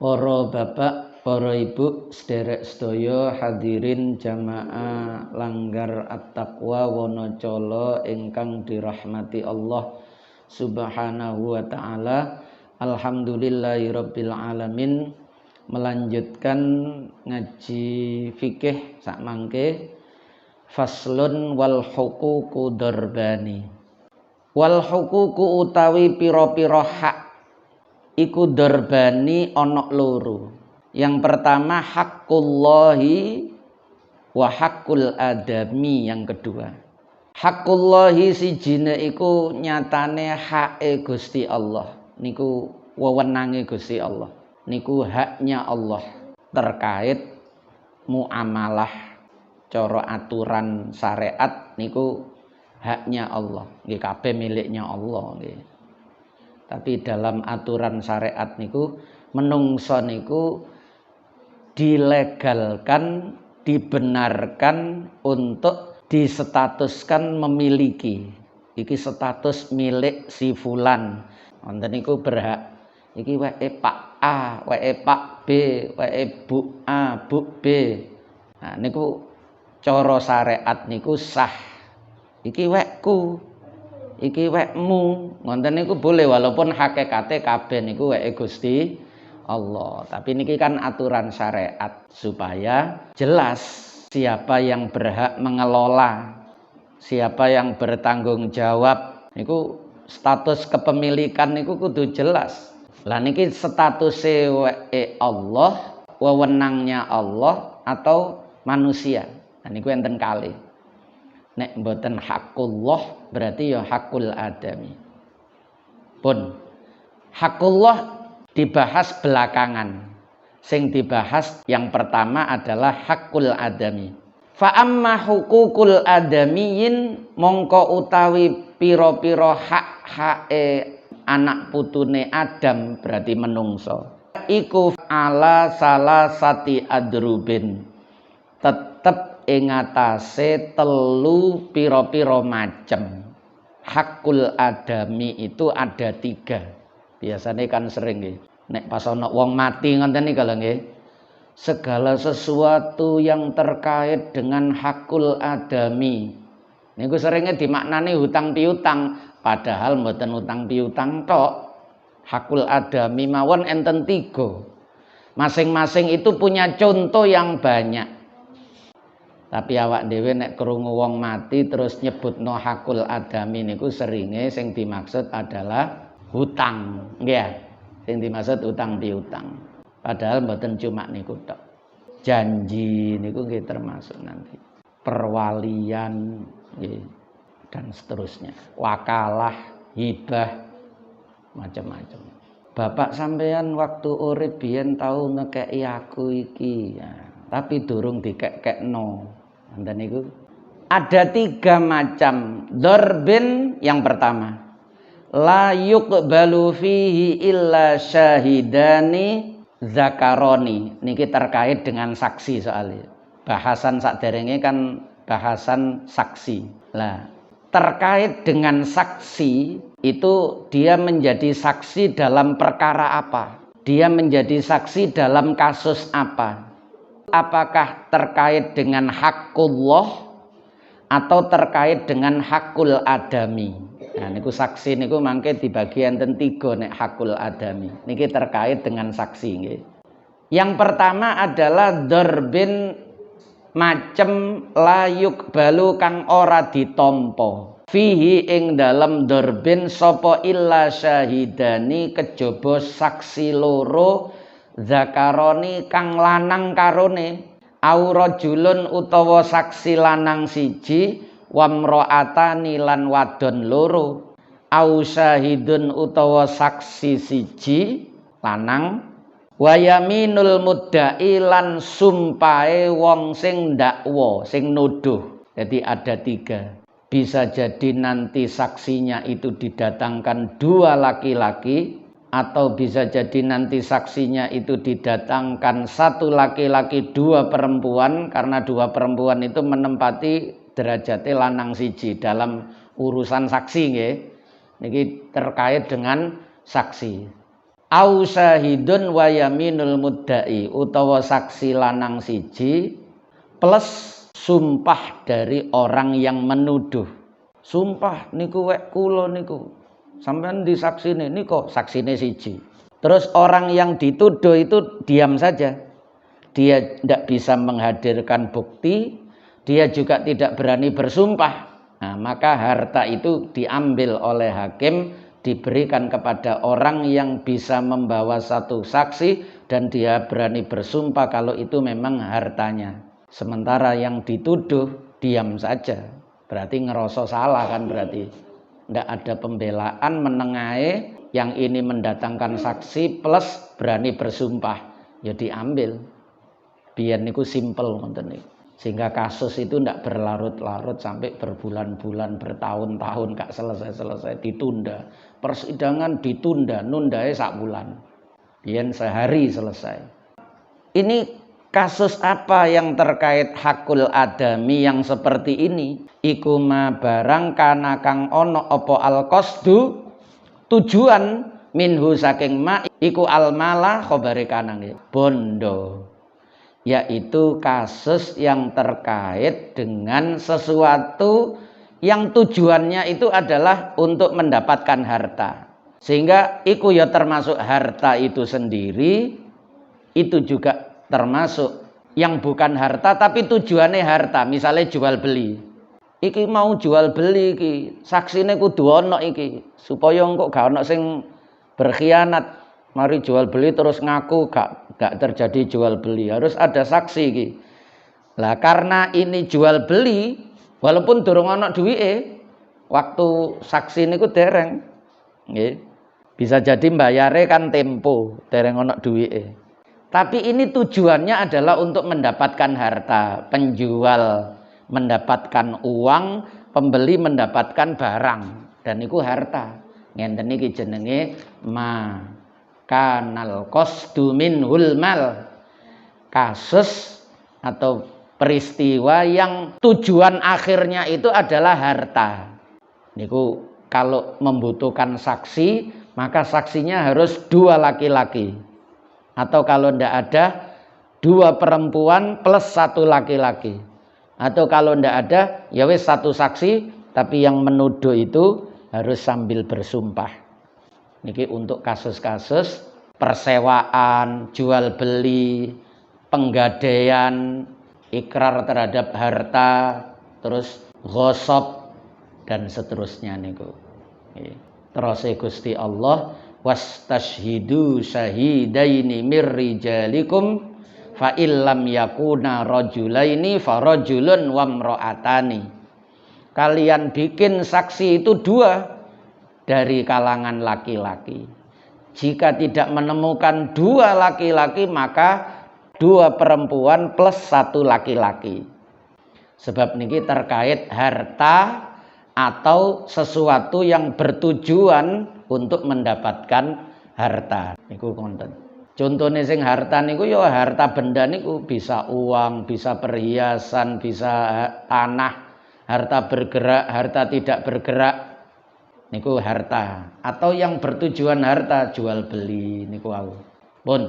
Para bapak, para ibu, sederek sedaya hadirin jamaah langgar at-taqwa Wonocolo ingkang dirahmati Allah Subhanahu wa taala. Alhamdulillahirabbil alamin. Melanjutkan ngaji fikih sak mangke faslun wal huququ darbani. Wal huququ utawi pira-pira hak iku darbani ana loro. Yang pertama hakkullahi wa haqqul adami, yang kedua hakkullahi sijine iku nyatane hake Gusti Allah, niku wewenange Gusti Allah, niku haknya Allah terkait muamalah cara aturan syariat, niku haknya Allah nggih, kabeh miliknya Allah nggih. Tapi dalam aturan syariat niku menungso niku dilegalkan, dibenarkan untuk disestatuskan memiliki. Iki status milik si fulan. Wonten niku berhak. Iki wae Pak A, wae Pak B, wae Bu A, Bu B. Nah niku cara syariat niku sah. Iki wekku, iki wekmu, ngoten niku boleh walaupun hakikate kabeh niku weke Gusti Allah. Tapi niki kan aturan syariat supaya jelas siapa yang berhak mengelola, siapa yang bertanggung jawab. Niku status kepemilikan niku kudu jelas. Lah niki statuse weke Allah, wewenangnya Allah atau manusia. Nah niku enten kalih. Nek mboten hakullah berarti ya hakul adami. Pun hakullah dibahas belakangan. Sing dibahas yang pertama adalah hakul adami. Fa amma hukukul adamiyin mongko utawi pira-pira hak-hake anak putune Adam berarti menungso. Iku ala salasati adrubin. Tetep ing atase telu pira-pira macem. Hakul adami itu ada 3. Biasanya kan sering nggih. Nek pas ana wong mati ngoten niku lho nggih. Segala sesuatu yang terkait dengan hakul adami niku seringnya dimaknani hutang piutang, padahal mboten hutang piutang tok. Hakul adami mawon enten 3. Masing-masing itu punya contoh yang banyak. Tapi awak dhewe nek krungu wong mati terus nyebutno hakul adami niku seringe sing dimaksud adalah hutang, nggih. Sing dimaksud hutang piutang. Padahal mboten cuma niku tok. Janji niku nggih termasuk nanti. Perwalian nggih dan seterusnya. Wakalah, hibah, macam-macam. Bapak sampean waktu urip biyen tau ngekeki aku iki ya. Tapi durung dikekekno. Anda niku ada 3 macam darbin. Yang pertama la yuqbalu fihi illa syahidani zakaroni. Niki terkait dengan saksi soalnya. Bahasan sakderenge kan bahasan saksi. Lah terkait dengan saksi itu dia menjadi saksi dalam perkara apa? Dia menjadi saksi dalam kasus apa? Apakah terkait dengan hakullah atau terkait dengan hakul adami? Nah niku saksi niku mangke dibagi enten 3 nek hakul adami. Niki terkait dengan saksi nggih. Yang pertama adalah darbin macem layuk balu kang ora ditampa. Fihi ing dalem darbin sapa illa syahidani kejaba saksi loro zakaroni kang lanang karone, au rajulun utawa saksi lanang siji, wamraatani lan wadon loro, au syahidun utawa saksi siji lanang, wa yaminul muddai lan sumpahe wong sing ndakwa, sing nuduh. Jadi ada 3. Bisa jadi nanti saksinya itu didatangkan 2 laki-laki, atau bisa jadi nanti saksinya itu didatangkan 1 laki-laki 2 perempuan, karena 2 perempuan itu menempati derajate lanang siji dalam urusan saksi nggih. Niki terkait dengan saksi. au syahidun wa yaminul muddai, utawa saksi lanang siji plus sumpah dari orang yang menuduh. Sumpah niku wek kula niku sampean disaksine niku saksine siji. Terus orang yang dituduh itu diam saja. Dia tidak bisa menghadirkan bukti, dia juga tidak berani bersumpah. Nah, maka harta itu diambil oleh hakim, diberikan kepada orang yang bisa membawa satu saksi dan dia berani bersumpah kalau itu memang hartanya. Sementara yang dituduh diam saja, berarti ngerasa salah kan, berarti tidak ada pembelaan, menengahi, yang ini mendatangkan saksi plus berani bersumpah, ya diambil. Biar niku simple ngoten niku. Sehingga kasus itu tidak berlarut-larut sampai berbulan-bulan, bertahun-tahun gak selesai-selesai, ditunda. Persidangan ditunda, nundae sak bulan. Biar sehari selesai. Ini kasus apa yang terkait hakul adami yang seperti ini? Iku ma barang kana kang ono opo al qasdu, tujuan minhu saking ma iku al mala khobare kanang bondo, yaitu kasus yang terkait dengan sesuatu yang tujuannya itu adalah untuk mendapatkan harta, sehingga iku ya termasuk harta itu sendiri, itu juga termasuk yang bukan harta tapi tujuannya harta. Misalnya jual beli, iki mau jual beli iki saksine kudu ana iki supaya engko gak ana sing berkhianat. Mari jual beli terus ngaku gak terjadi jual beli, harus ada saksi iki. Lah karena ini jual beli walaupun durung ana duwike, waktu saksi niku dereng nggih. Bisa jadi mbayare kan tempo, dereng ana duwike. Tapi ini tujuannya adalah untuk mendapatkan harta, penjual mendapatkan uang, pembeli mendapatkan barang, dan itu harta. Ngenten iki jenenge ma kanal qasdu minhul mal, kasus atau peristiwa yang tujuan akhirnya itu adalah harta. Niku kalau membutuhkan saksi, maka saksinya harus 2 laki-laki, atau kalau ndak ada 2 perempuan plus 1 laki-laki, atau kalau ndak ada ya wis 1 saksi tapi yang menuduh itu harus sambil bersumpah. Niki untuk kasus-kasus persewaan, jual beli, penggadaian, ikrar terhadap harta, terus ghosab dan seterusnya niku. Terus Gusti Allah, wastashhidu syahidaini mir rijalikum fa illam yakuna rajulaini farajulun wa imra'atani. Kalian bikin saksi itu 2 dari kalangan laki-laki. Jika tidak menemukan 2 laki-laki, maka 2 perempuan plus 1 laki-laki. Sebab niki terkait harta atau sesuatu yang bertujuan untuk mendapatkan harta. Niku konten. Contohnya sing harta niku ya harta benda niku bisa uang, bisa perhiasan, bisa tanah, harta bergerak, harta tidak bergerak. Niku harta, atau yang bertujuan harta jual beli niku wau. Pun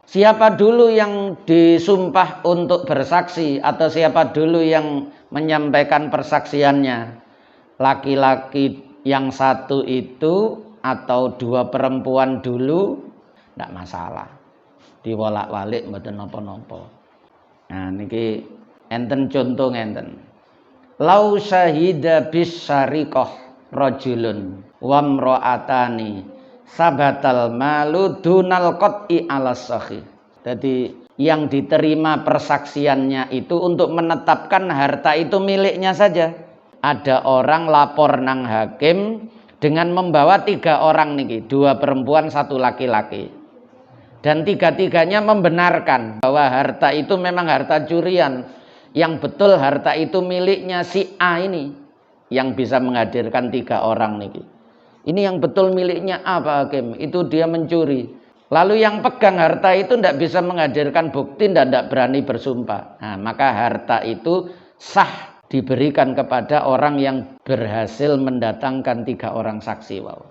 siapa dulu yang disumpah untuk bersaksi atau siapa dulu yang menyampaikan persaksiannya? Laki-laki yang 1 itu atau 2 perempuan dulu ndak masalah. Diwolak-walik mboten napa-napa. Nah niki enten contoh ngenten. Lau syahida bis syariqah rajulun wamra'atani sabatal malu dunal qat'i alas sahih. Jadi yang diterima persaksiannya itu untuk menetapkan harta itu miliknya saja. Ada orang lapor nang hakim dengan membawa 3 orang niki, 2 perempuan 1 laki-laki, dan 3-tiganya membenarkan bahwa harta itu memang harta curian, yang betul harta itu miliknya si A ini, yang bisa menghadirkan 3 orang niki. Ini yang betul miliknya A, Pak Hakim, itu dia mencuri. Lalu yang pegang harta itu tidak bisa menghadirkan bukti, tidak berani bersumpah. Nah, maka harta itu sah diberikan kepada orang yang berhasil mendatangkan 3 orang saksi. Wow.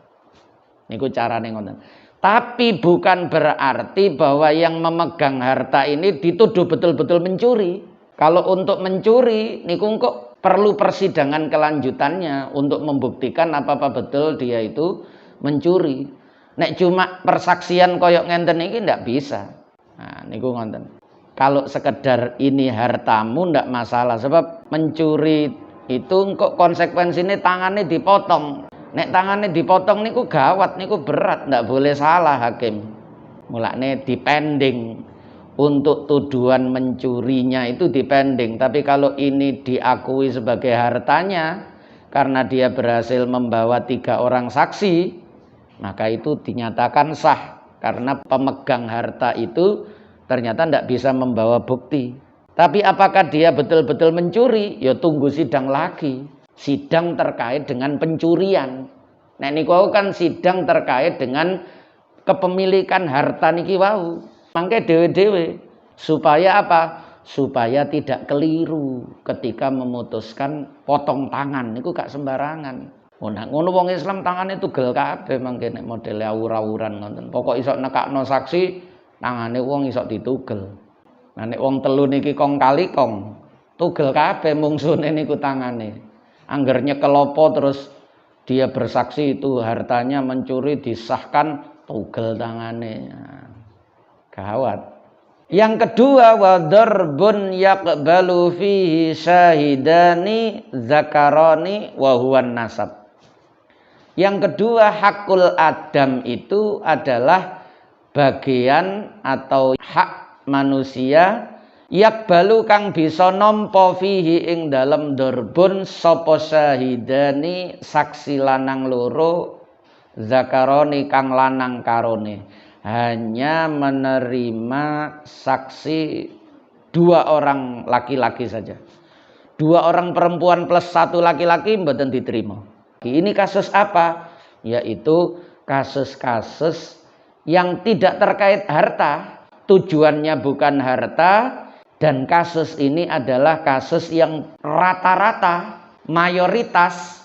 Niku carane ngoten. Tapi bukan berarti bahwa yang memegang harta ini dituduh betul-betul mencuri. Kalau untuk mencuri, niku kok perlu persidangan kelanjutannya untuk membuktikan apa betul dia itu mencuri. Nek cuma persaksian koyok ngenten iki ndak bisa. Nah, niku ngoten. Kalau sekedar ini hartamu ndak masalah, sebab mencuri itu kok konsekuensinya tangannya dipotong. Nek tangannya dipotong niku gawat, niku berat, ndak boleh salah hakim. Mulane dipending. Untuk tuduhan mencurinya itu dipending. Tapi kalau ini diakui sebagai hartanya karena dia berhasil membawa 3 orang saksi, maka itu dinyatakan sah. Karena pemegang harta itu ternyata tidak bisa membawa bukti. Tapi apakah dia betul-betul mencuri? Ya tunggu sidang lagi. Sidang terkait dengan pencurian. Nah niku kan sidang terkait dengan kepemilikan harta niki wau. Mangke dewe-dewe supaya apa? Supaya tidak keliru ketika memutuskan potong tangan niku gak sembarangan. Ngono wong Islam tangane tugel kabeh mangke nek modele awur-awuran ngoten. Pokok iso nekakno saksi tangane wong iso ditugel. Nah nek wong telu niki kong kali kong tugel kabeh mungsune niku tangane. Angger nyekel apa terus dia bersaksi itu hartanya mencuri disahkan tugel tangane. Nah, gawat. Yang kedua wadarbun yaqbalu fihi syahidani zakarani wa huwan nasab. Yang kedua hakul adam itu adalah bagian atau hak manusia yaqbalu kang bisa nampa fihi ing dalem darbun sapa syahidani saksi lanang loro zakaroni kang lanang karone. Hanya menerima saksi 2 orang laki-laki saja. 2 orang perempuan plus 1 laki-laki mboten diterima. Ini kasus apa? Yaitu kasus-kasus yang tidak terkait harta. Tujuannya bukan harta. Dan kasus ini adalah kasus yang rata-rata mayoritas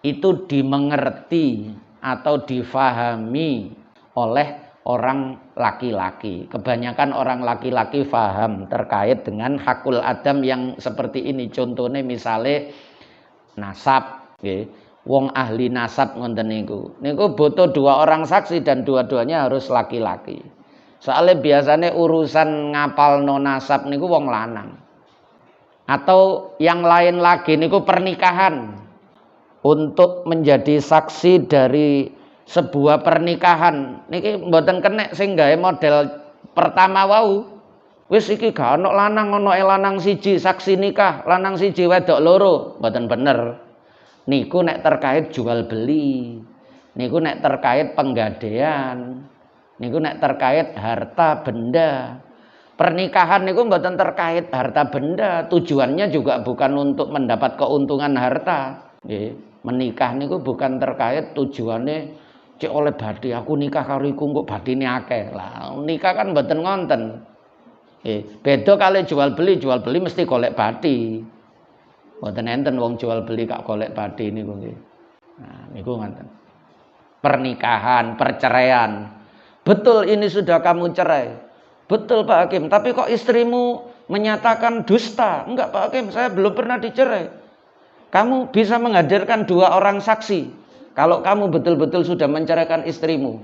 itu dimengerti atau difahami oleh orang laki-laki. Kebanyakan orang laki-laki faham terkait dengan hakul adam yang seperti ini. Contohnya misalnya nasab, wong ahli nasab ngoten niku. Niku butuh 2 orang saksi dan dua-duanya harus laki-laki. Soalnya biasanya urusan ngapalno nasab niku wong lanang. Atau yang lain lagi niku pernikahan. Untuk menjadi saksi dari sebuah pernikahan niki mboten kenek sing gawe model pertama wau. Wis iki gak ono lanang, ono lanang siji saksi nikah, lanang siji wedok loro, mboten bener. Niku nek terkait jual beli. Niku nek terkait penggadean. Niku nek terkait harta benda. Pernikahan niku mboten terkait harta benda, tujuannya juga bukan untuk mendapat keuntungan harta. Nggih, menikah niku bukan terkait tujuannya cek oleh badi aku nikah karo iku kok badine akeh. Lah nikah kan mboten ngonten. Beda kali jual beli mesti golek badi. Mboten enten wong jual beli kak golek badi niku nggih. Nah, niku ngoten. Pernikahan, perceraian. Betul ini sudah kamu cerai. Betul Pak Hakim, tapi kok istrimu menyatakan dusta? Enggak Pak Hakim, saya belum pernah dicerai. Kamu bisa menghadirkan 2 orang saksi. Kalau kamu betul-betul sudah menceraikan istrimu.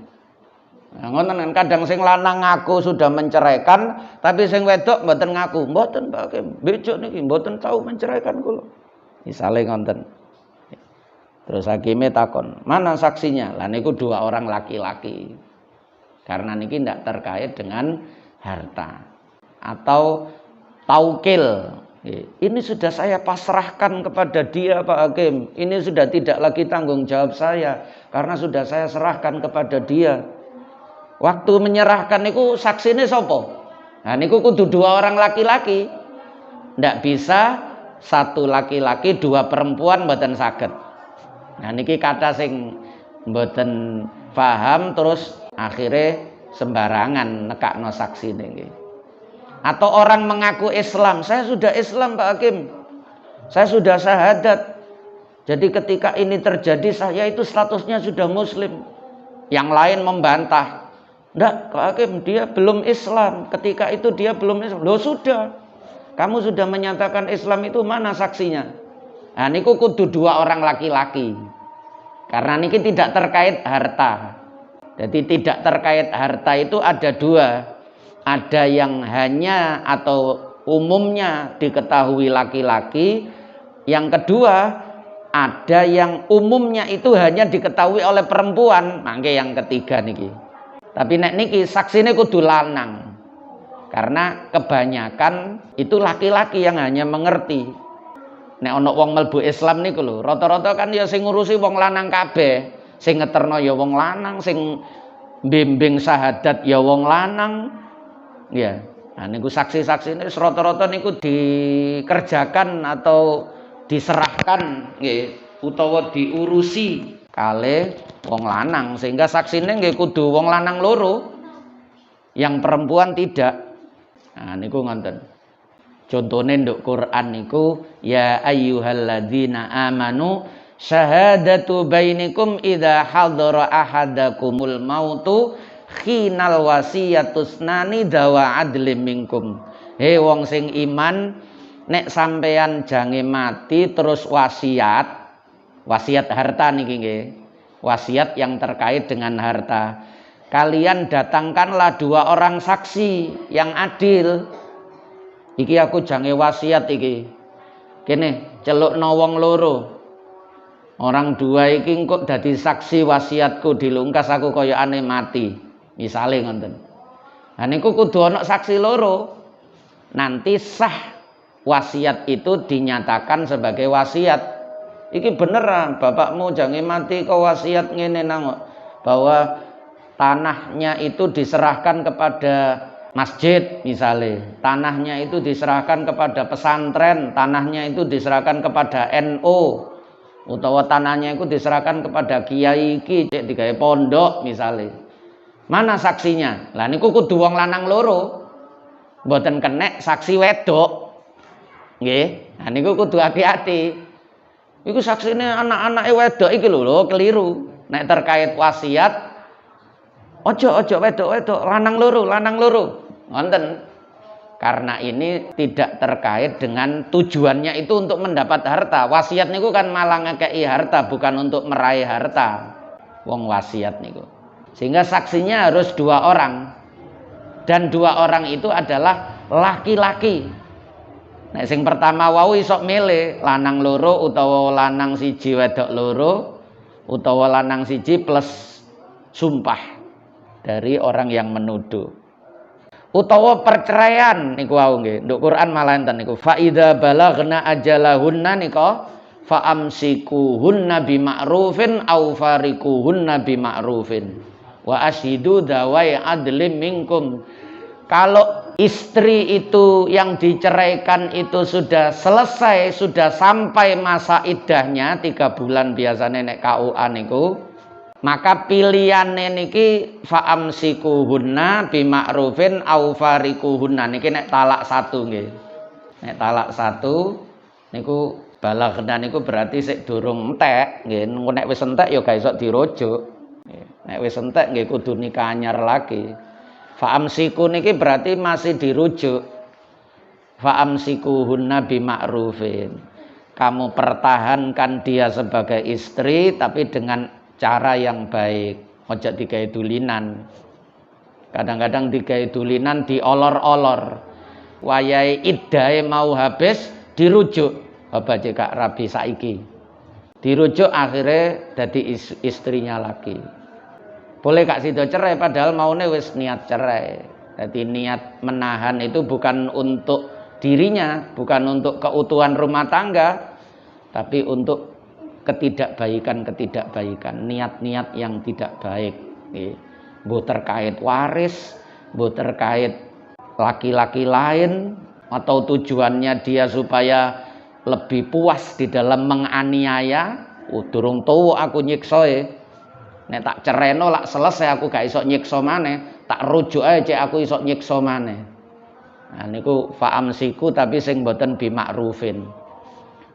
Nah, ngoten kan kadang sing lanang ngaku sudah menceraikan, tapi sing wedok mboten ngaku. Mboten Pak Hakim, bejo niki mboten tahu menceraikan kula. Misale ngoten. Terus hakime takon, "Mana saksinya?" Lah niku 2 orang laki-laki. Karena niki ndak terkait dengan harta. Atau taukil. Ini sudah saya pasrahkan kepada dia Pak Hakim. Ini sudah tidak lagi tanggung jawab saya karena sudah saya serahkan kepada dia. Waktu menyerahkan niku saksine sapa? Nah niku kudu 2 orang laki-laki. Ndak bisa 1 laki-laki 2 perempuan mboten saged. Nah niki kata sing mboten paham terus akhirnya sembarangan nekakno saksine nggih. Atau orang mengaku Islam, saya sudah Islam Pak Hakim, saya sudah syahadat. Jadi ketika ini terjadi saya itu statusnya sudah Muslim. Yang lain membantah, Ndak, Pak Hakim, dia belum Islam. Ketika itu dia belum Islam. Loh sudah. Kamu sudah menyatakan Islam itu, mana saksinya? Nah, niku kudu dua orang laki-laki. Karena niki tidak terkait harta. Jadi tidak terkait harta itu ada dua. Ada yang hanya atau umumnya diketahui laki-laki. Yang kedua, ada yang umumnya itu hanya diketahui oleh perempuan. Mangke yang ketiga niki. Tapi nek niki saksine kudu lanang. Karena kebanyakan itu laki-laki yang hanya mengerti. Nek ana wong mlebu Islam niku lho, rata-rata kan ya sing ngurusi wong lanang kabeh. Sing ngeterno ya wong lanang, sing bimbing syahadat ya wong lanang. Ya. Nah niku saksi-saksine rata-rata niku dikerjakan atau diserahkan nggih utawa diurusi kalih wong lanang, sehingga saksine nggih kudu wong lanang loro, yang perempuan tidak. Nah niku ngoten. Contone nduk Quran niku ya ayyuhalladzina amanu syahadatu bainikum idza hadara ahadakumul mautu khinal wasiyatusnani dawa adlim minkum. He wong sing iman, nek sampeyan jange mati terus wasiat harta niki nggih. Wasiat yang terkait dengan harta. Kalian datangkanlah dua orang saksi yang adil. Iki aku jange wasiat iki. Kene celukno wong loro. Orang dua iki engko dadi saksi wasiatku dilungkas aku kaya ane mati. Misale ngoten. Lah niku kudu ana saksi loro. Nanti sah wasiat itu dinyatakan sebagai wasiat. Iki beneran bapakmu jange mati kok wasiat ngene nang bahwa tanahnya itu diserahkan kepada masjid misalnya, tanahnya itu diserahkan kepada pesantren, tanahnya itu diserahkan kepada NU, utawa tanahnya itu diserahkan kepada kiai iki cek digawe pondok misalnya. Mana saksinya? Lah niku kudu wong lanang loro. Mboten kenek saksi wedok. Nggih. Nah niku kudu hati-hati. Iku saksine anak-anake wedok iki lho, keliru. Nek terkait wasiat ojo wedok-wedok, lanang loro. Ngonten. Karena ini tidak terkait dengan tujuannya itu untuk mendapat harta. Wasiat niku kan malah ngekei harta, bukan untuk meraih harta. Wong wasiat niku. Sehingga saksinya harus dua orang. Dan dua orang itu adalah laki-laki. Nah, sing pertama wau isok milih lanang loro utawa lanang siji wedok loro utawa lanang siji plus sumpah dari orang yang menuduh. Utawa perceraian niku wau nggih. Nduk Quran malah enten niku fa idza balaghna ajalahunna nika fa amsikuhunna bima'rufin aw fariquhunna bima'rufin wa ashidu dawai adlim minkum. Kalau istri itu yang diceraikan itu sudah selesai, sudah sampai masa iddahnya 3 bulan biasanya nek KUA niku, maka pilihannya niki fa'amsikuhunna bima'rufin au fariquhunna niki nek talak 1 nggih. Nek talak 1 niku balaghna niku berarti sik durung entek nggih. Nek wis entek ya gak iso dirujuk. Nek wis entek nggih kudu nikah anyar lagi. Fa'amsiku niki berarti masih dirujuk. Fa'amsikuhunna bima'rufin. Kamu pertahankan dia sebagai istri tapi dengan cara yang baik. Ojo digawe dulinan. Kadang-kadang digawe dulinan diolor-olor. Wayahe iddahe mau habis dirujuk. Apa cekak rabi saiki. Dirujuk akhirnya jadi istrinya lagi. Boleh Kak Sido cerai padahal maune wis niat cerai. Jadi niat menahan itu bukan untuk dirinya, bukan untuk keutuhan rumah tangga, tapi untuk ketidakbaikan, niat-niat yang tidak baik. Bu terkait waris, bu terkait laki-laki lain, atau tujuannya dia supaya lebih puas di dalam menganiaya. Durung tuwa aku nyiksoe. Nek tak cereno lak selesai aku gak iso nyiksa maneh, tak rujuk ae cek aku iso nyiksa maneh. Nah niku fa'amsiku tapi sing mboten bima'rufin.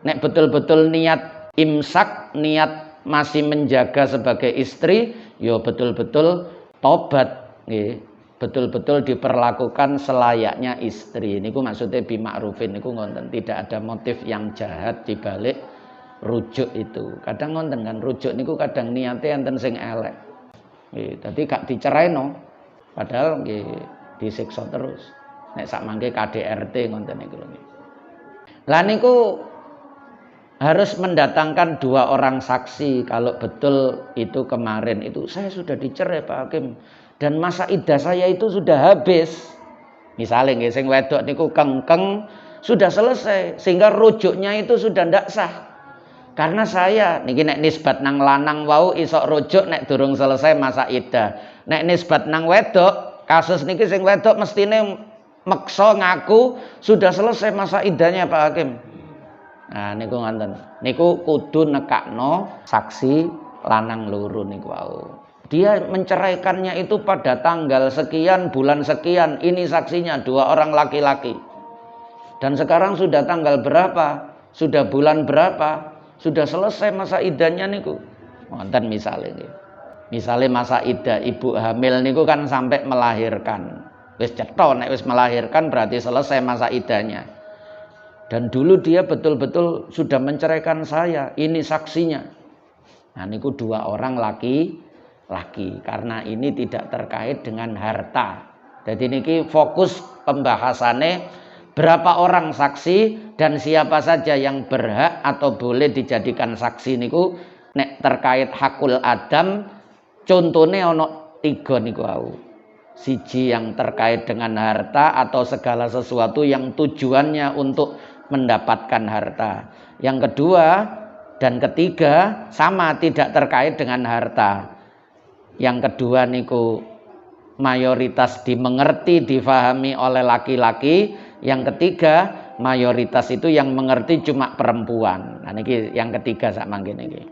Nek betul-betul niat imsak, niat masih menjaga sebagai istri, ya betul-betul tobat nggih, betul-betul diperlakukan selayaknya istri. Niku maksudnya bima'rufin niku ngonten, tidak ada motif yang jahat di balik rujuk itu. Kadang ngonten kan rujuk niku kadang niate enten sing elek. Nggih, dadi gak diceraino. Padahal nggih disiksa terus. Nek sak mangke KDRT ngonten niku lho. Lah niku harus mendatangkan 2 orang saksi kalau betul itu kemarin itu saya sudah dicerai Pak Hakim dan masa iddah saya itu sudah habis. Misalnya nggih sing wedok niku kengkeng sudah selesai sehingga rujuknya itu sudah ndak sah. Karena saya niki nek nisbat nang lanang wau isok rujuk nek durung selesai masa iddah. Nek nisbat nang wedok kasus niki sing wedok mestine meksa ngaku sudah selesai masa iddahnya Pak Hakim. Nah niku ngonten. Niku kudu nekakno saksi lanang loro niku wau. Dia menceraikannya itu pada tanggal sekian bulan sekian. Ini saksinya 2 orang laki-laki. Dan sekarang sudah tanggal berapa? Sudah bulan berapa? Sudah selesai masa iddahnya niku. Ngonten misalnya. Misalnya masa iddah ibu hamil niku kan sampai melahirkan. Wis cetha nek wis melahirkan berarti selesai masa iddahnya. Dan dulu dia betul-betul sudah menceraikan saya. Ini saksinya. Nah niku 2 orang laki-laki. Karena ini tidak terkait dengan harta. Jadi niki fokus pembahasannya berapa orang saksi dan siapa saja yang berhak atau boleh dijadikan saksi niku nek terkait hakul adam. Contohnya ono 3 niku au. Siji yang terkait dengan harta atau segala sesuatu yang tujuannya untuk mendapatkan harta. Yang kedua dan ketiga sama tidak terkait dengan harta. Yang kedua niku mayoritas dimengerti, difahami oleh laki-laki. Yang ketiga mayoritas itu yang mengerti cuma perempuan. Nah niki yang ketiga sak mangke niki.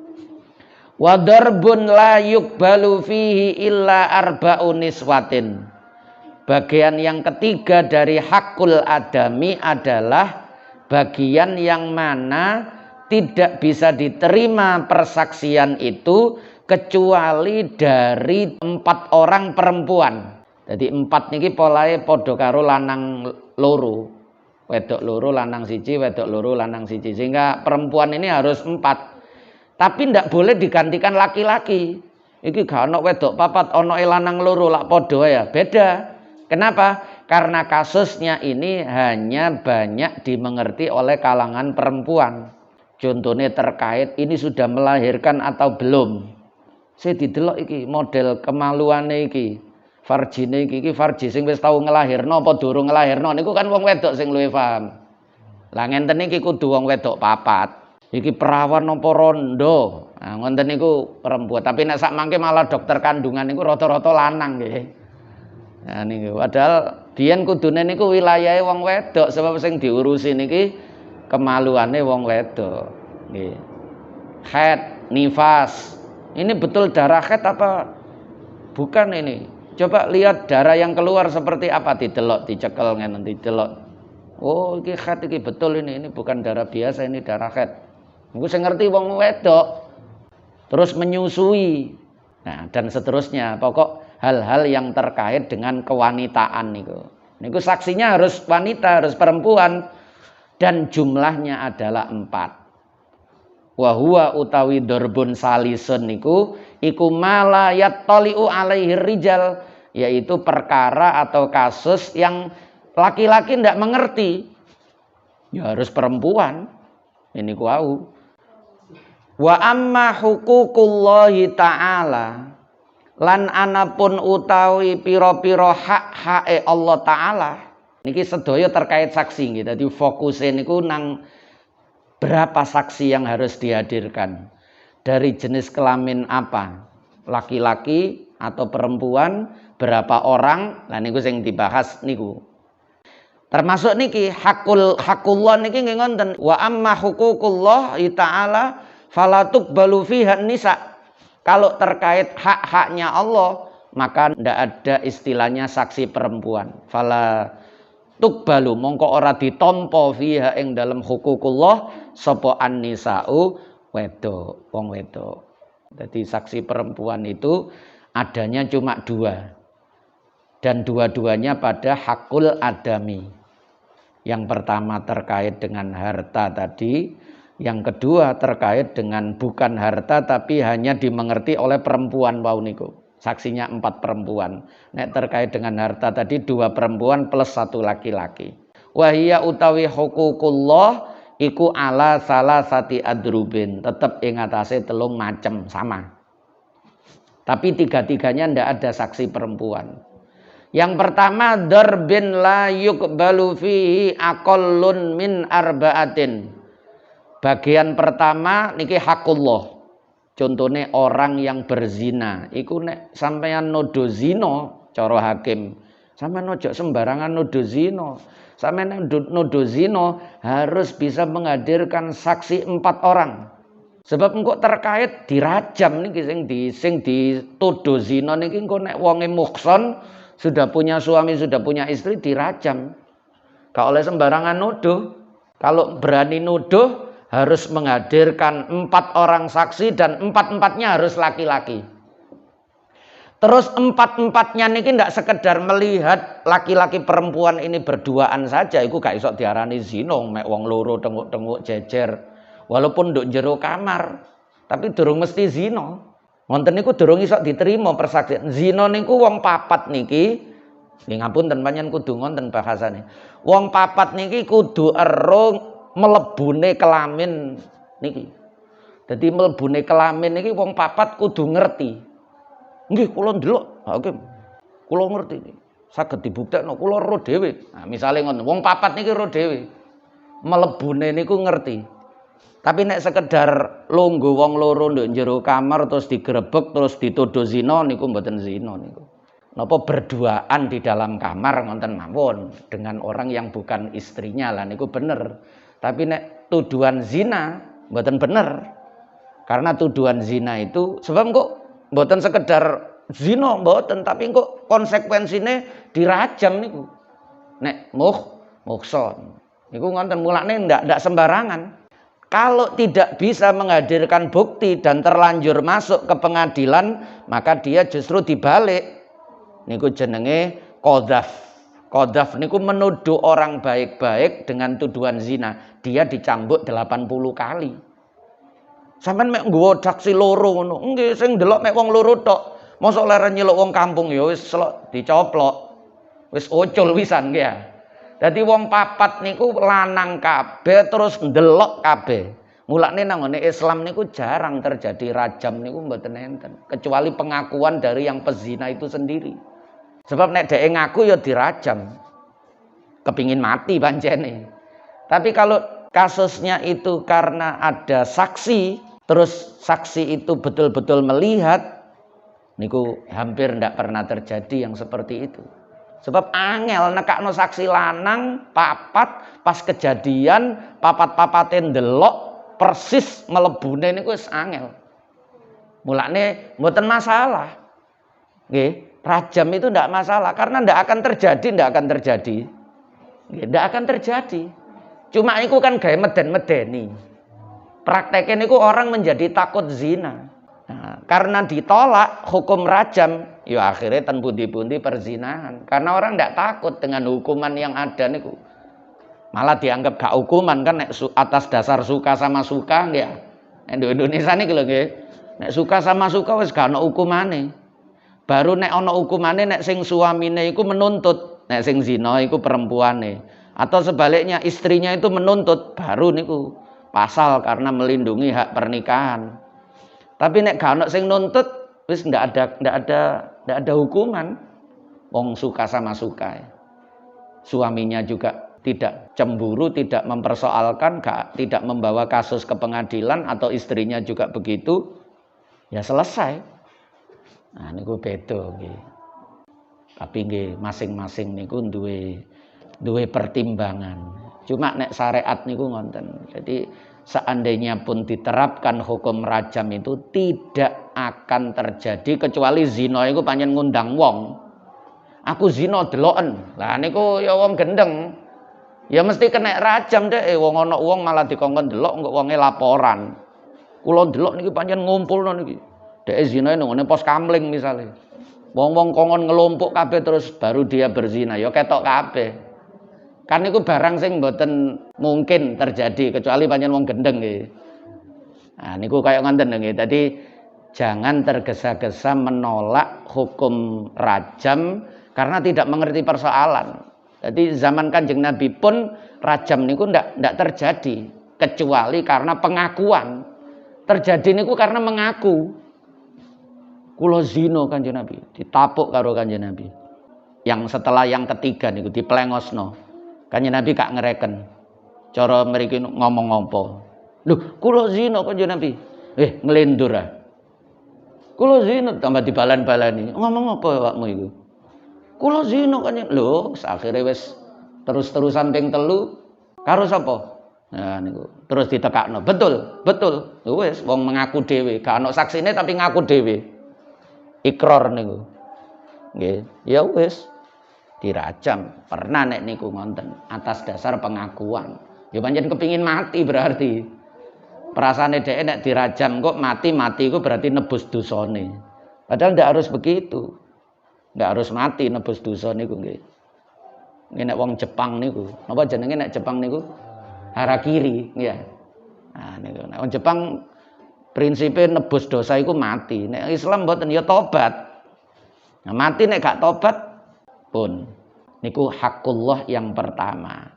Wa darbun la yuqbalu fihi illa arba'u niswatin. Bagian yang ketiga dari hakul adami adalah bagian yang mana tidak bisa diterima persaksian itu kecuali dari 4 orang perempuan. Jadi 4 niki polahe padha karo lanang loro. Wedok loro lanang siji, wedok loro lanang siji. Sehingga perempuan ini harus 4. Tapi ndak boleh digantikan laki-laki. Iki gak ono wedok 4, ono lanang loro lak padha ya. Beda. Kenapa? Karena kasusnya ini hanya banyak dimengerti oleh kalangan perempuan. Contohnya terkait ini sudah melahirkan atau belum. Saya didelok iki model kemaluane iki. Farjine iki farji sing wis tau ngelahirno apa durung ngelahirno niku kan wong wedok sing luwih paham. Lah ngenten iki kudu wong wedok 4. Iki perawan apa rondo. Nah ngoten niku perempuan. Tapi nek sak mangke malah dokter kandungan niku rata-rata lanang nggih. Nah niku padahal biyen kudune niku wilayahe wong wedok sebab sing diurusi niki kemaluane wong wedok. Nggih. Haid, nifas. Ini betul darah haid apa bukan ini? Coba lihat darah yang keluar seperti apa, didelok, dicekel ngene didelok. Oh, iki haid iki betul ini bukan darah biasa, ini darah haid. Niku sing ngerti wong wedok. Terus menyusui. Nah, dan seterusnya. Pokok hal-hal yang terkait dengan kewanitaan niku. Niku saksinya harus wanita, harus perempuan dan jumlahnya adalah 4. Wa huwa utawi darbun salisun niku iku malayat toliu alaihi rijal, yaitu perkara atau kasus yang laki-laki ndak mengerti. Ya harus perempuan. Ini kuau. Wa amma huququllahi ta'ala, lan anapun utawi pira-pira hak-hake Allah taala niki sedaya terkait saksi nggih. Dadi fokuse niku nang berapa saksi yang harus dihadirkan, dari jenis kelamin apa, laki-laki atau perempuan, berapa orang. Lah niku sing dibahas niku. Termasuk niki hakullah niki nggih ngoten. Wa amma huququllahi taala fala tuqbalu fiha nisa. Kalau terkait hak-haknya Allah, maka ndak ada istilahnya saksi perempuan. Fala tuqbalu mongko ora ditampa fiha ing dalam huququllah sapa an-nisa'u wedok, wong wedok. Jadi saksi perempuan itu adanya cuma 2. dan dua-duanya pada hakul adami. Yang pertama terkait dengan harta tadi, yang kedua terkait dengan bukan harta tapi hanya dimengerti oleh perempuan wau niku. Saksinya 4 perempuan. Nek terkait dengan harta tadi 2 perempuan plus 1 laki-laki. Wahia utawi hukukullah iku ala salah sati adrubin, tetap ing atase 3 macam sama. Tapi 3-tiganya ndak ada saksi perempuan. Yang pertama darbin la yuqbalu fihi aqallun min arba'atin. Bagian pertama niki hakullah. Contohnya orang yang berzina, iku nek sampeyan nodo zina cara hakim, sampeyan ojo sembarangan nodo zina. Sampeyan nodo zina harus bisa menghadirkan saksi 4 orang. Sebab engko terkait dirajam niki sing dituduh zina niki engko nek wonge muhson, sudah punya suami, sudah punya istri, dirajam. Gak oleh sembarangan nuduh. Kalau berani nuduh harus menghadirkan 4 orang saksi dan 4-4-nya harus laki-laki. Terus 4-4-nya niki ndak sekedar melihat laki-laki perempuan ini berduaan saja, iku gak iso diarani zina, mek wong loro tenguk-tenguk jejer. Walaupun nduk jero kamar, tapi durung mesti zina. Wonten niku durung iso diterima persaksian. Zina niku wong 4 niki, nggih ngapunten panjenengan kudu ngonten bahasane. Wong 4 niki kudu ero melebune kelamin niki. Dadi melebune kelamin niki wong 4 kudu ngerti. Nggih kula ndelok, hakim. Kula ngerti iki. Saged dibuktekno kula ro dhewe. Nah, misale ngoten, wong 4 niki ro dhewe. Melebune niku ngerti. Tapi nek sekedar lungguh wong loro nduk jero kamar terus digrebek terus dituduh zina niku mboten zina niku. Napa berduaan di dalam kamar ngonten mawon dengan orang yang bukan istrinya lah niku bener. Tapi nek tuduhan zina mboten bener. Karena tuduhan zina itu sebab kok mboten sekedar zina mboten tapi kok konsekuensine dirajam niku. Nek muhson. Niku ngonten mulane ndak sembarangan. Kalau tidak bisa menghadirkan bukti dan terlanjur masuk ke pengadilan, maka dia justru dibalik. Niku jenenge qadzaf. Qadzaf niku menuduh orang baik-baik dengan tuduhan zina. Dia dicambuk 80 kali. Sampeyan mek nggawa saksi loro ngono. Nggih sing ndelok mek wong loro tok. Mosok leren nyeluk wong kampung ya wis selok dicoplok. Wis ucul wisan nggih ya. Dadi wong 4 niku lanang kabeh terus ndelok kabeh. Mulane nang ngene Islam niku jarang terjadi rajam niku mboten enten, kecuali pengakuan dari yang pezina itu sendiri. Sebab nek dhek ngaku ya dirajam. Kepingin mati pancene. Tapi kalau kasusnya itu karena ada saksi, terus saksi itu betul-betul melihat, niku hampir ndak pernah terjadi yang seperti itu. Sebab angel nekakno saksi lanang 4 pas kejadian papat-papate ndelok persis melebune niku wis angel. Mulane mboten masalah. Nggih, rajam itu ndak masalah karena ndak akan terjadi. Nggih, ndak akan terjadi. Cuma iku kan gawe meden-medeni. Prakteknya niku orang menjadi takut zina. Nah, karena ditolak hukum rajam, ya akhirnya ten pundi-pundi perzinahan. Karena orang tidak takut dengan hukuman yang ada niku. Malah dianggap gak hukuman kan nek atas dasar suka sama suka nggih. Nek Indonesia niki lho nggih. Nek suka sama suka wis gak ono hukumane. Baru nek ono hukumane nek sing suamine iku menuntut, nek sing zina iku perempuane. Atau sebaliknya istrinya itu menuntut, baru niku pasal karena melindungi hak pernikahan. Tapi nek gak ono sing nuntut wis ndak ada hukuman. Wong suka sama suka. Suaminya juga tidak cemburu, tidak mempersoalkan, tidak membawa kasus ke pengadilan atau istrinya juga begitu. Ya selesai. Nah niku beda nggih. Tapi nggih masing-masing niku duwe pertimbangan. Cuma nek syariat niku ngonten. Jadi seandainya pun diterapkan hukum rajam itu tidak akan terjadi kecuali zina iku pancen ngundang wong. Aku zina deloken. Lah niku ya wong gendeng. Ya mesti kena rajam deh. Wong ana wong malah dikongkon delok engko wonge laporan. Kula delok niki pancen ngumpulno niki. Dhek zina nang ngene pos kamling misale. Wong-wong kongon ngelompok kabeh terus baru dia berzina, ya ketok kabeh. Kan niku barang sing mboten mungkin terjadi kecuali pancen wong gendeng nggih. Nah niku kaya ngoten nggih. Dadi jangan tergesa-gesa menolak hukum rajam karena tidak mengerti persoalan. Jadi zaman Kanjeng Nabi pun rajam niku ndak terjadi kecuali karena pengakuan. Terjadi niku karena mengaku. Kula zina Kanjeng Nabi, ditapuk karo Kanjeng Nabi. Yang setelah yang ketiga niku diplengosno. Kanjeng Nabi gak ngereken. Cara mriki ngomong apa? Lho, kula zina Kanjeng Nabi. Nglendur ah. Kula zina tambah dibalan-balani. Ngomong apa awakmu iku? Kula zina Kanjeng. Lho, akhire wis terus-terusan ping 3 karo sapa? Nah niku terus ditekakno. Betul, betul. Wis wong mengaku dhewe, gak ana saksine tapi ngaku dhewe. Ikrar niku. Nggih, ya wis dirajam. Pernah nek niku ngonten atas dasar pengakuan. Ya pancen kepingin mati berarti. Perasaane dhek nek dirajam kok mati iku berarti nebus dosane. Padahal ndak harus begitu. Ndak harus mati nebus dosa niku nggih. Nggih nek wong Jepang niku, napa jenenge nek Jepang niku? Harakiri, ya. Nah niku nek wong Jepang prinsipe nebus dosa iku mati. Nek Islam mboten ya tobat. Nah, mati nek gak tobat pun niku hakullah yang pertama.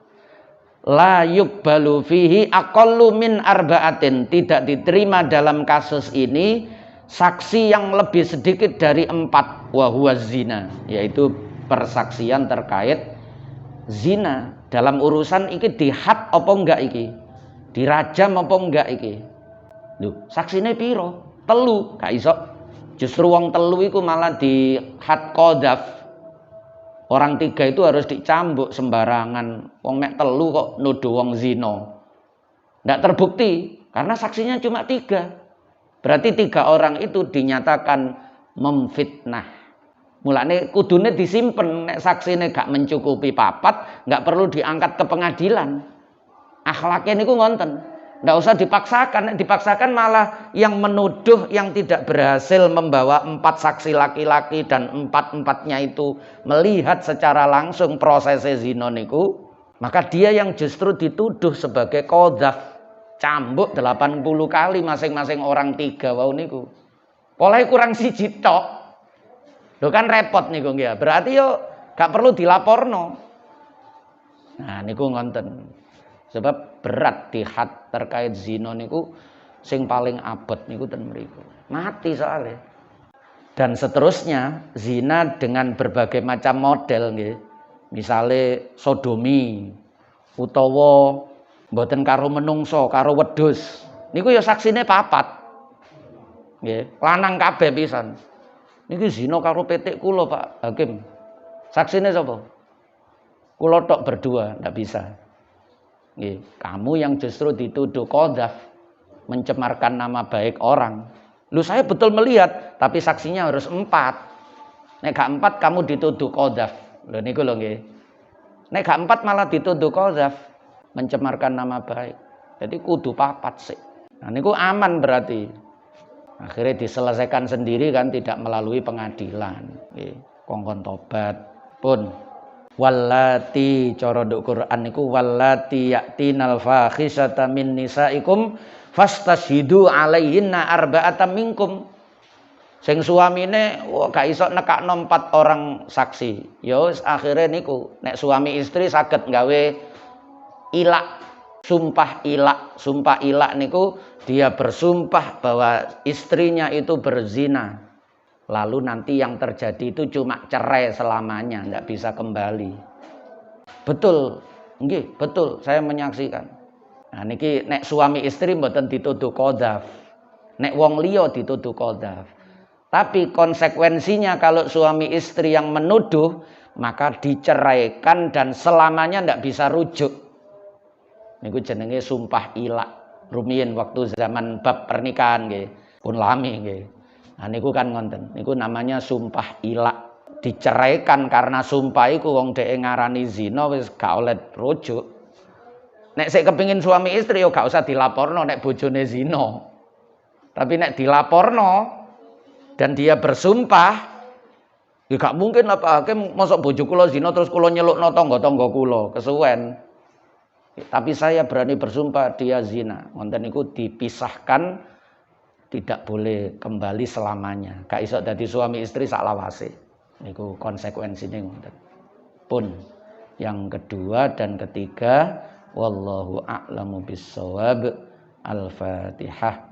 La yuqbalu fihi aqallu min arba'atin, tidak diterima dalam kasus ini saksi yang lebih sedikit dari 4, wa huwa zina, yaitu persaksian terkait zina. Dalam urusan iki dihad apa enggak iki? Dirajam apa enggak iki? Lho, saksine piro? 3, gak iso. Justru wong 3 iku malah di had qadzaf. Orang 3 itu harus dicambuk sembarangan. Wong mek 3 kok nuduh wong zina. Ndak terbukti karena saksinya cuma 3. Berarti 3 orang itu dinyatakan memfitnah. Mulane kudune disimpen, nek saksine gak mencukupi 4, gak perlu diangkat ke pengadilan. Akhlaknya niku ngonten. Nggak usah dipaksakan. Dipaksakan malah yang menuduh yang tidak berhasil membawa 4 saksi laki-laki dan 4-4-nya itu melihat secara langsung proses zina niku, maka dia yang justru dituduh sebagai qadzaf, cambuk 80 kali masing-masing orang 3 wau niku. Polahe kurang siji tok. Lho kan repot niku nggih. Berarti yo gak perlu dilaporno. Nah niku ngonten. Sebab berat dihad terkait zina niku sing paling abot niku ten mriku. Mati soalnya. Dan seterusnya zina dengan berbagai macam model nggih. Misale sodomi utawa mboten karo menungso, karo wedhus. Niku ya saksine 4. Nggih, lanang kabeh pisan. Niki zina karo petik kula, Pak Hakim. Saksine sapa? Kula tok berdua, ndak bisa. Kamu yang justru dituduh qadzaf, mencemarkan nama baik orang. Lu saya betul melihat, tapi saksinya harus 4. Nek gak 4 kamu dituduh qadzaf. Lho niku lho nggih. Nek gak 4 malah dituduh qadzaf, mencemarkan nama baik. Jadi kudu 4 sih. Nah niku aman berarti. Akhirnya diselesaikan sendiri kan, tidak melalui pengadilan. Nggih, kongkon tobat pun. Wallati cara nduk Quran niku wallati yatinal fakhisata min nisaikum fastashidu alaihinna arba'atan minkum. Sing suamine gak iso nekakno 4 orang saksi. Ya wis akhire niku nek suami istri saged gawe ilak, sumpah ilak. Sumpah ilak niku dia bersumpah bahwa istrinya itu berzina. Lalu nanti yang terjadi itu cuma cerai selamanya, tidak bisa kembali. Betul, nggih, betul, saya menyaksikan. Nah niki nek suami istri mboten dituduh qadzaf. Nek wong liya dituduh qadzaf. Tapi konsekuensinya kalau suami istri yang menuduh, maka diceraikan dan selamanya tidak bisa rujuk. Niku jenenge sumpah ilak. Rumiyin waktu zaman bab pernikahan nggih, pun lami nggih. Nah niku kan ngonten, niku namanya sumpah ilak. Diceraikan karena sumpah iku wong dhek ngarani zina wis gak oleh rujuk. Nek sik kepengin suami istri yo gak usah dilaporno nek bojone zina. Tapi nek dilaporno dan dia bersumpah, Ya gak mungkin lah Pak Hakim mosok bojo kula zina terus kula nyelukno tangga-tangga kula, kesuwen. Tapi saya berani bersumpah dia zina. Wonten niku dipisahkan, tidak boleh kembali selamanya. Gak iso dadi suami istri sak lawase. Niku konsekuensine ngoten. Pun yang kedua dan ketiga wallahu a'lamu bissawab. Al-Fatihah.